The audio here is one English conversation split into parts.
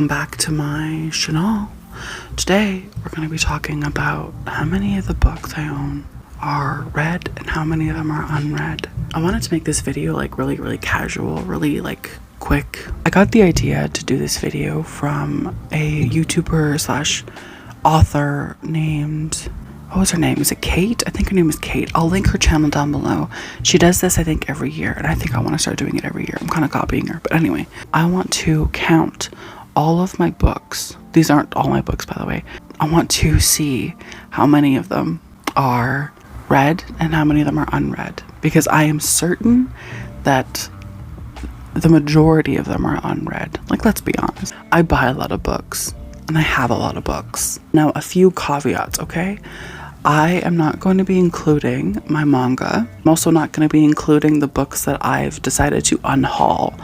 welcome back to my channel. Today we're going to be talking about how many of the books I own are read and how many of them are unread. I wanted to make this video like really casual, really like quick. I got the idea to do this video from a YouTuber slash author named, what was her name? Is it Kate? I think her name is Kate. I'll link her channel down below. She does this, I think, every year, and I think I want to start doing it every year. I'm kind of copying her, but anyway, I want to count all of my books. These aren't all my books, by the way. I want to see how many of them are read and how many of them are unread, because I am certain that the majority of them are unread. Like, let's be honest. I buy a lot of books and I have a lot of books. Now, a few caveats, okay? I am not going to be including my manga. I'm also not going to be including the books that I've decided to unhaul.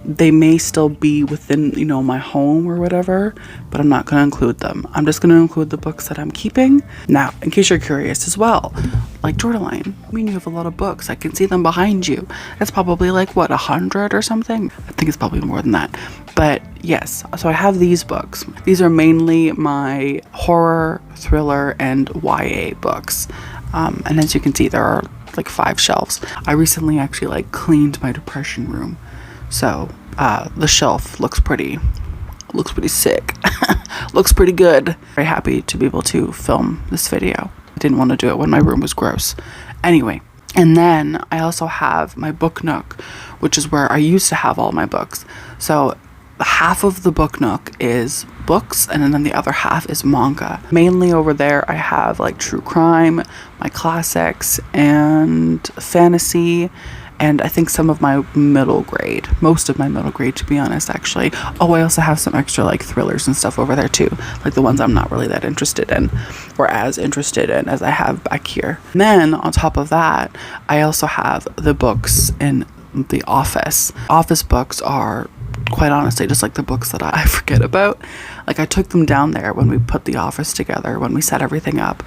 They may still be within, you know, my home or whatever, but I'm not going to include them. I'm just going to include the books that I'm keeping. Now, in case you're curious as well, like Jordaline, I mean, you have a lot of books. I can see them behind you. That's probably like, what, 100 or something? I think it's probably more than that. But yes, so I have these books. These are mainly my horror, thriller, and YA books. And as you can see, there are like 5 shelves. I recently actually like cleaned my depression room. So the shelf looks pretty sick. Looks pretty good. Very happy to be able to film this video. I didn't want to do it when my room was gross. Anyway, and then I also have my Book Nook, which is where I used to have all my books. So half of the Book Nook is books, and then the other half is manga. Mainly over there I have like true crime, my classics, and fantasy, and I think some of my middle grade, most of my middle grade, to be honest, actually. Oh, I also have some extra like thrillers and stuff over there too, like the ones I'm not really that interested in, or as interested in as I have back here. And then on top of that, I also have the books in the office. Office books are, quite honestly, just like the books that I forget about. Like, I took them down there when we put the office together, when we set everything up,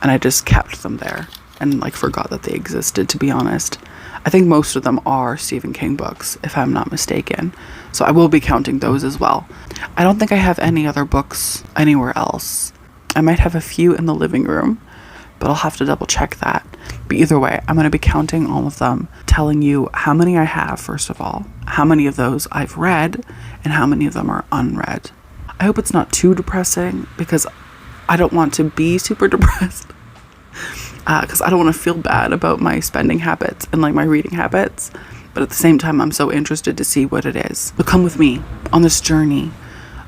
and I just kept them there and like forgot that they existed, to be honest. I think most of them are Stephen King books, if I'm not mistaken. So I will be counting those as well. I don't think I have any other books anywhere else. I might have a few in the living room, but I'll have to double check that. But either way, I'm going to be counting all of them, telling you how many I have, first of all, how many of those I've read, and how many of them are unread. I hope it's not too depressing, because I don't want to be super depressed. Because I don't want to feel bad about my spending habits and like my reading habits, but at the same time I'm so interested to see what it is. So come with me on this journey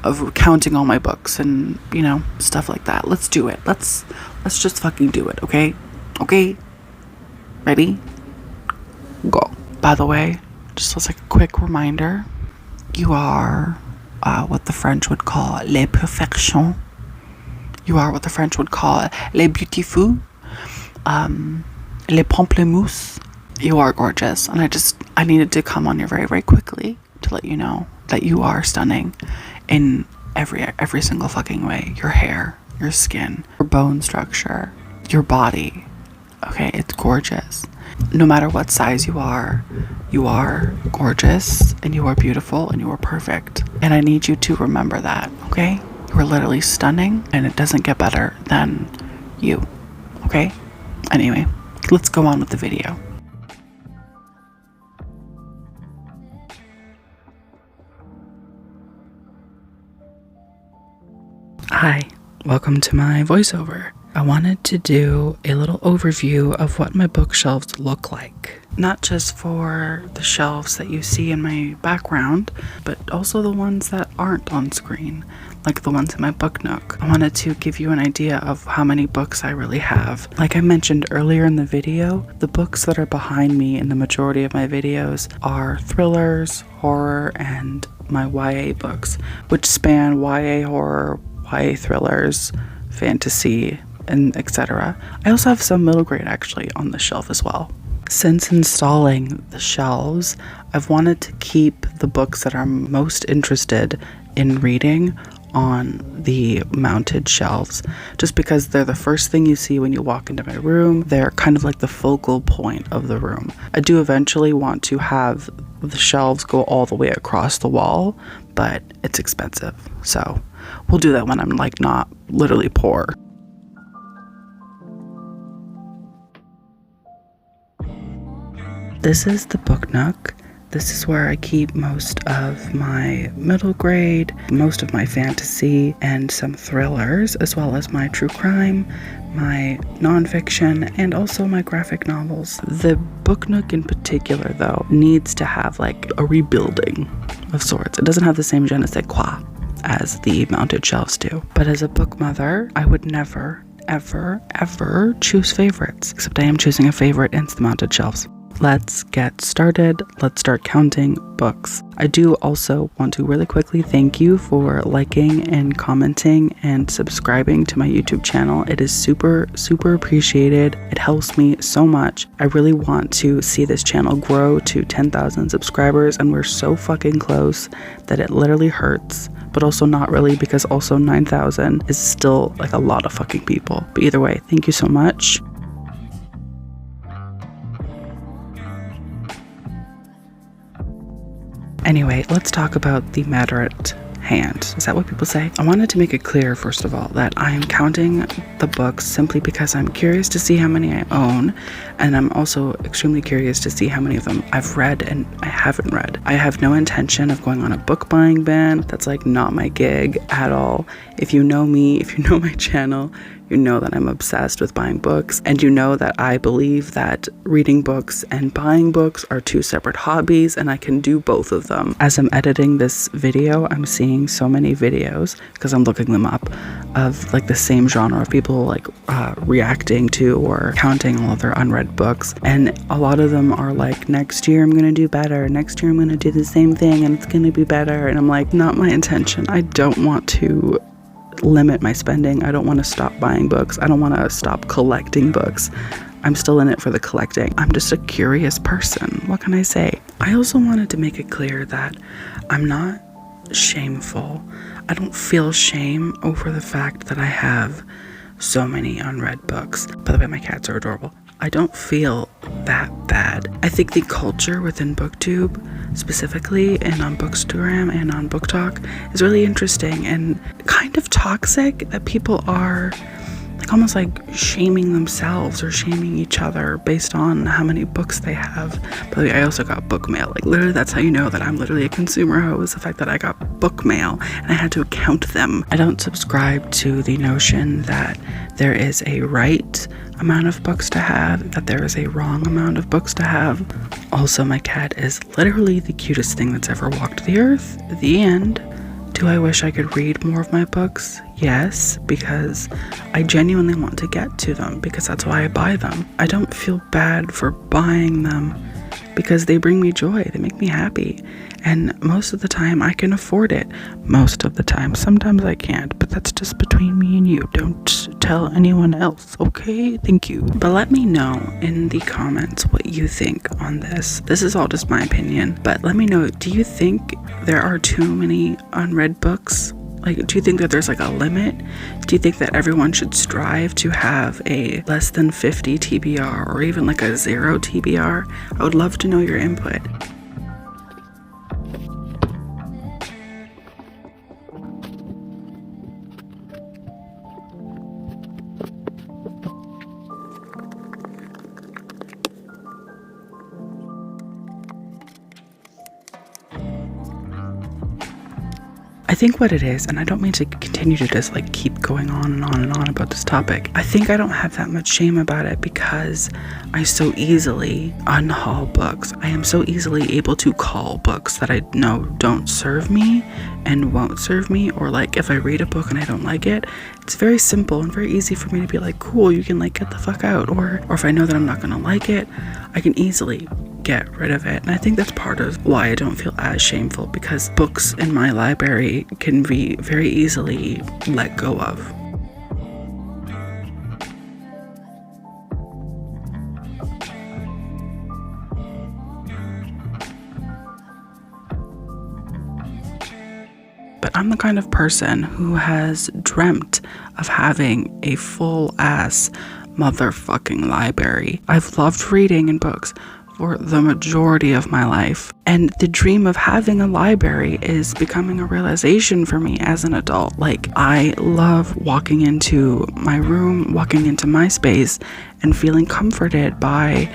of counting all my books and, you know, stuff like that. Let's do it. Let's just fucking do it, okay? Okay? Ready? Go. By the way, just as like a quick reminder, you are what the French would call les perfections. You are what the French would call les beautiful. Les pamplemousses. You are gorgeous, and I needed to come on here very quickly to let you know that you are stunning in every single fucking way. Your hair, your skin, your bone structure, your body. Okay, it's gorgeous. No matter what size you are gorgeous, and you are beautiful, and you are perfect. And I need you to remember that, okay? You are literally stunning, and it doesn't get better than you, okay? Anyway, let's go on with the video. Hi, welcome to my voiceover. I wanted to do a little overview of what my bookshelves look like. Not just for the shelves that you see in my background, but also the ones that aren't on screen, like the ones in my Book Nook. I wanted to give you an idea of how many books I really have. Like I mentioned earlier in the video, the books that are behind me in the majority of my videos are thrillers, horror, and my YA books, which span YA horror, YA thrillers, fantasy, and etc. I also have some middle grade actually on the shelf as well. Since installing the shelves, I've wanted to keep the books that I'm most interested in reading on the mounted shelves, just because they're the first thing you see when you walk into my room. They're kind of like the focal point of the room. I do eventually want to have the shelves go all the way across the wall, but it's expensive. So we'll do that when I'm like not literally poor. This is the Book Nook. This is where I keep most of my middle grade, most of my fantasy, and some thrillers, as well as my true crime, my nonfiction, and also my graphic novels. The Book Nook in particular, though, needs to have like a rebuilding of sorts. It doesn't have the same je ne sais quoi as the mounted shelves do. But as a book mother, I would never, ever choose favorites, except I am choosing a favorite, and it's the mounted shelves. Let's get started. Let's start counting books. I do also want to really quickly thank you for liking and commenting and subscribing to my YouTube channel. It is super, super appreciated. It helps me so much. I really want to see this channel grow to 10,000 subscribers, and we're so fucking close that it literally hurts, but also not really, because also 9,000 is still like a lot of fucking people. But either way, thank you so much. Anyway, let's talk about the matter at hand. Is that what people say? I wanted to make it clear, first of all, that I am counting the books simply because I'm curious to see how many I own, and I'm also extremely curious to see how many of them I've read and I haven't read. I have no intention of going on a book buying ban. That's like not my gig at all. If you know me, if you know my channel, you know that I'm obsessed with buying books, and you know that I believe that reading books and buying books are two separate hobbies, and I can do both of them. As I'm editing this video, I'm seeing so many videos, because I'm looking them up, of like the same genre of people like reacting to or counting all of their unread books, and a lot of them are like, next year I'm gonna do better, next year I'm gonna do the same thing and it's gonna be better, and I'm like, not my intention. I don't want to limit my spending. I don't want to stop buying books. I don't want to stop collecting books. I'm still in it for the collecting. I'm just a curious person. What can I say? I also wanted to make it clear that I'm not shameful. I don't feel shame over the fact that I have so many unread books. By the way, my cats are adorable. I don't feel that bad. I think the culture within BookTube, specifically and on Bookstagram and on Book Talk, is really interesting and kind of toxic, that people are like almost like shaming themselves or shaming each other based on how many books they have. By the way, I also got book mail. Like literally, that's how you know that I'm literally a consumer hoe, is the fact that I got book mail and I had to count them. I don't subscribe to the notion that there is a right amount of books to have, that there is a wrong amount of books to have. Also, my cat is literally the cutest thing that's ever walked the earth. The end. Do I wish I could read more of my books? Yes, because I genuinely want to get to them, because that's why I buy them. I don't feel bad for buying them because they bring me joy, they make me happy, and most of the time I can afford it. Most of the time. Sometimes I can't, but that's just between me and you. Don't tell anyone else, okay? Thank you. But let me know in the comments what you think on this. This is all just my opinion, but let me know, do you think there are too many unread books? Like, do you think that there's like a limit? Do you think that everyone should strive to have a less than 50 TBR or even like a 0 TBR? I would love to know your input. I think what it is, and I don't mean to continue to just like keep going on and on and on about this topic, I think I don't have that much shame about it because I so easily unhaul books. I am so easily able to call books that I know don't serve me and won't serve me, or like if I read a book and I don't like it, it's very simple and very easy for me to be like, cool, you can like get the fuck out, or if I know that I'm not gonna like it, I can easily get rid of it. And I think that's part of why I don't feel as shameful, because books in my library can be very easily let go of. But I'm the kind of person who has dreamt of having a full ass motherfucking library. I've loved reading and books for the majority of my life. And the dream of having a library is becoming a realization for me as an adult. Like, I love walking into my room, walking into my space, and feeling comforted by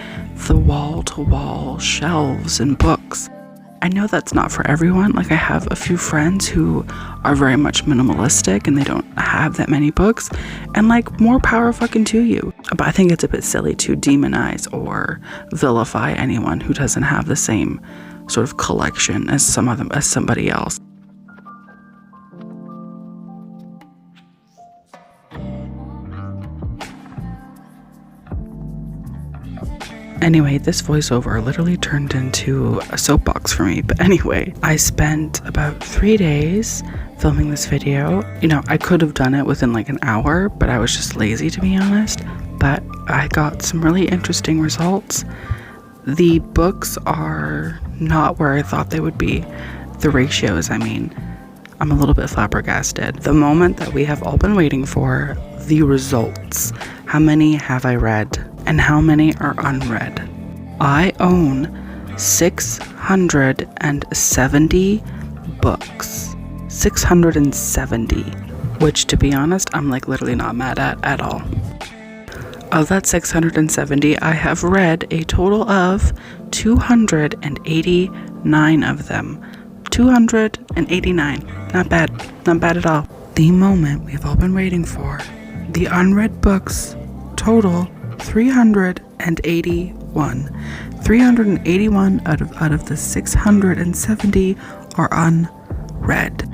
the wall-to-wall shelves and books. I know that's not for everyone. Like, I have a few friends who are very much minimalistic and they don't have that many books, and like, more power fucking to you. But I think it's a bit silly to demonize or vilify anyone who doesn't have the same sort of collection as somebody else. Anyway, this voiceover literally turned into a soapbox for me. But anyway, I spent about 3 days filming this video. You know, I could have done it within like an hour, but I was just lazy, to be honest. But I got some really interesting results. The books are not where I thought they would be. The ratios, I mean, I'm a little bit flabbergasted. The moment that we have all been waiting for, the results. How many have I read? And how many are unread? I own 670 books. 670. Which, to be honest, I'm like literally not mad at all. Of that 670, I have read a total of 289 of them. 289. Not bad. Not bad at all. The moment we've all been waiting for. The unread books total 381. 381 out of the 670 are unread.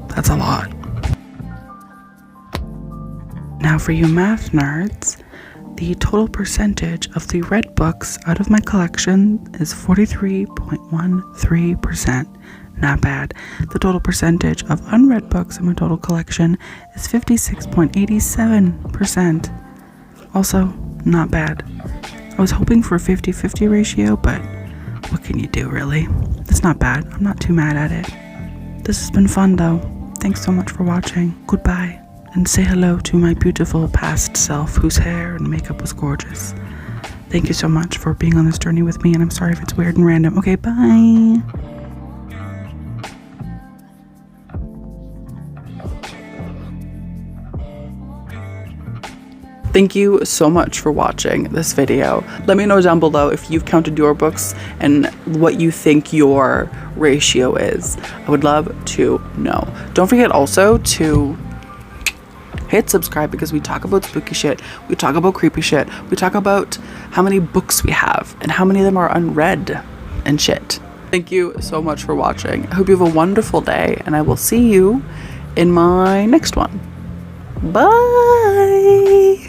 That's a lot. Now for you math nerds, the total percentage of the read books out of my collection is 43.13%. Not bad. The total percentage of unread books in my total collection is 56.87%. Also, not bad. I was hoping for a 50-50 ratio, but what can you do, really? It's not bad. I'm not too mad at it. This has been fun, though. Thanks so much for watching. Goodbye. And say hello to my beautiful past self, whose hair and makeup was gorgeous. Thank you so much for being on this journey with me, and I'm sorry if it's weird and random. Okay, bye. Thank you so much for watching this video. Let me know down below if you've counted your books and what you think your ratio is. I would love to know. Don't forget also to hit subscribe, because we talk about spooky shit, we talk about creepy shit, we talk about how many books we have and how many of them are unread and shit. Thank you so much for watching. I hope you have a wonderful day, and I will see you in my next one. Bye.